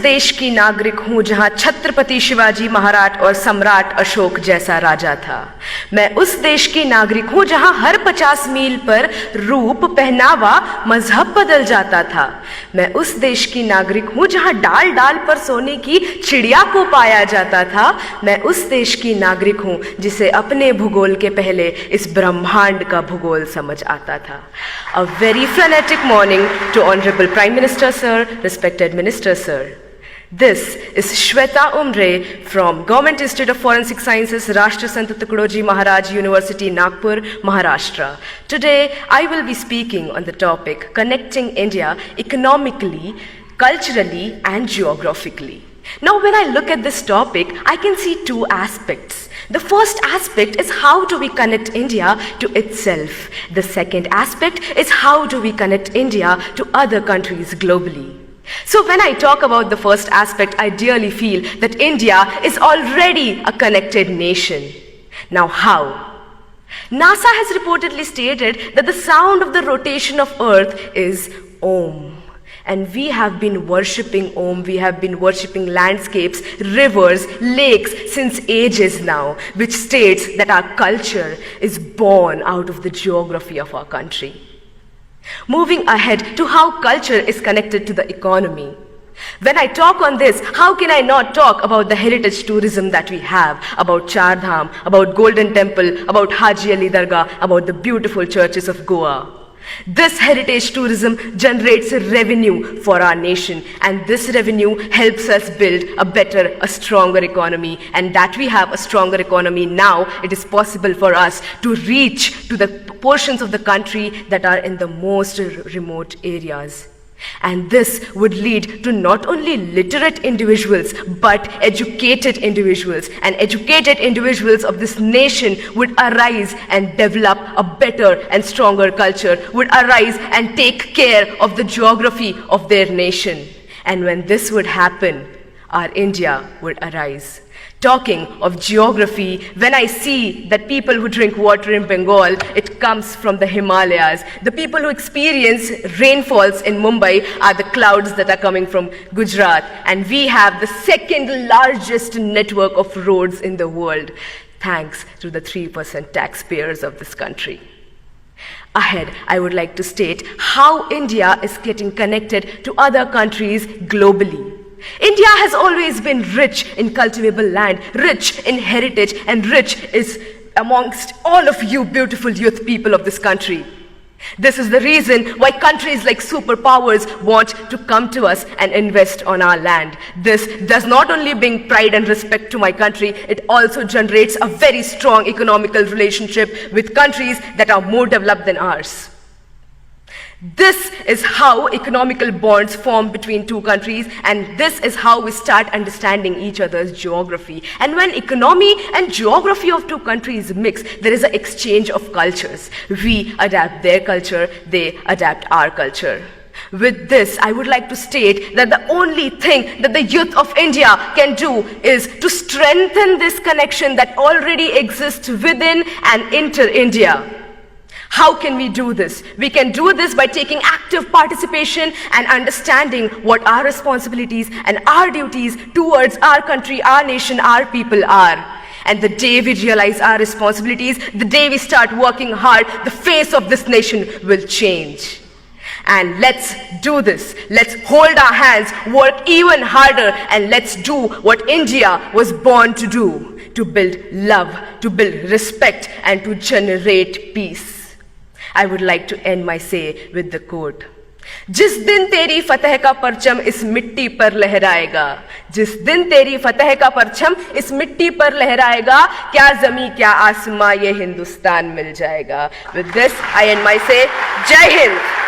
देश की नागरिक हूं जहां छत्रपति शिवाजी महाराज और सम्राट अशोक जैसा राजा था। मैं उस देश की नागरिक हूं जहां हर 50 मील पर रूप, पहनावा, मजहब बदल जाता था। मैं उस देश की नागरिक हूं जहां डाल डाल पर सोने की चिड़िया को पाया जाता था। मैं उस देश की नागरिक हूं जिसे अपने भूगोल के पहले इस ब्रह्मांड का भूगोल समझ आता था। A very frenetic morning to Honorable Prime Minister Sir, respected Minister Sir. This is Shweta Umre from Government Institute of Forensic Sciences, Rashtra Sant Tukadoji Maharaj University, Nagpur, Maharashtra. Today, I will be speaking on the topic connecting India economically, culturally, and geographically. Now, when I look at this topic, I can see two aspects. The first aspect is how do we connect India to itself. The second aspect is how do we connect India to other countries globally. So when I talk about the first aspect, I dearly feel that India is already a connected nation. Now how? NASA has reportedly stated that the sound of the rotation of Earth is Om. And we have been worshipping Om, we have been worshipping landscapes, rivers, lakes since ages now, which states that our culture is born out of the geography of our country. Moving ahead to how culture is connected to the economy. When I talk on this, how can I not talk about the heritage tourism that we have, about Char Dham, about Golden Temple, about Haji Ali Dargah, about the beautiful churches of Goa. This heritage tourism generates revenue for our nation, and this revenue helps us build a better, a stronger economy. And that we have a stronger economy now, it is possible for us to reach to the portions of the country that are in the most remote areas. And this would lead to not only literate individuals, but educated individuals. And educated individuals of this nation would arise and develop a better and stronger culture, would arise and take care of the geography of their nation. And when this would happen, our India would arise. Talking of geography, when I see that people who drink water in Bengal, it comes from the Himalayas. The people who experience rainfalls in Mumbai are the clouds that are coming from Gujarat. And we have the second largest network of roads in the world, thanks to the 3% taxpayers of this country. Ahead, I would like to state how India is getting connected to other countries globally. India has always been rich in cultivable land, rich in heritage, and rich is amongst all of you beautiful youth people of this country. This is the reason why countries like superpowers want to come to us and invest on our land. This does not only bring pride and respect to my country, it also generates a very strong economical relationship with countries that are more developed than ours. This is how economical bonds form between two countries, and this is how we start understanding each other's geography. And when economy and geography of two countries mix, there is an exchange of cultures. We adapt their culture, they adapt our culture. With this, I would like to state that the only thing that the youth of India can do is to strengthen this connection that already exists within and inter-India. How can we do this? We can do this by taking active participation and understanding what our responsibilities and our duties towards our country, our nation, our people are. And the day we realize our responsibilities, the day we start working hard, the face of this nation will change. And let's do this. Let's hold our hands, work even harder, and let's do what India was born to do, to build love, to build respect, and to generate peace. I would like to end my say with the quote. जिस दिन तेरी फतह का परचम इस मिट्टी पर लहराएगा, जिस दिन तेरी फतह का परचम इस मिट्टी पर लहराएगा, क्या जमी क्या आसमां ये हिंदुस्तान मिल जाएगा. With this, I end my say. जय हिंद.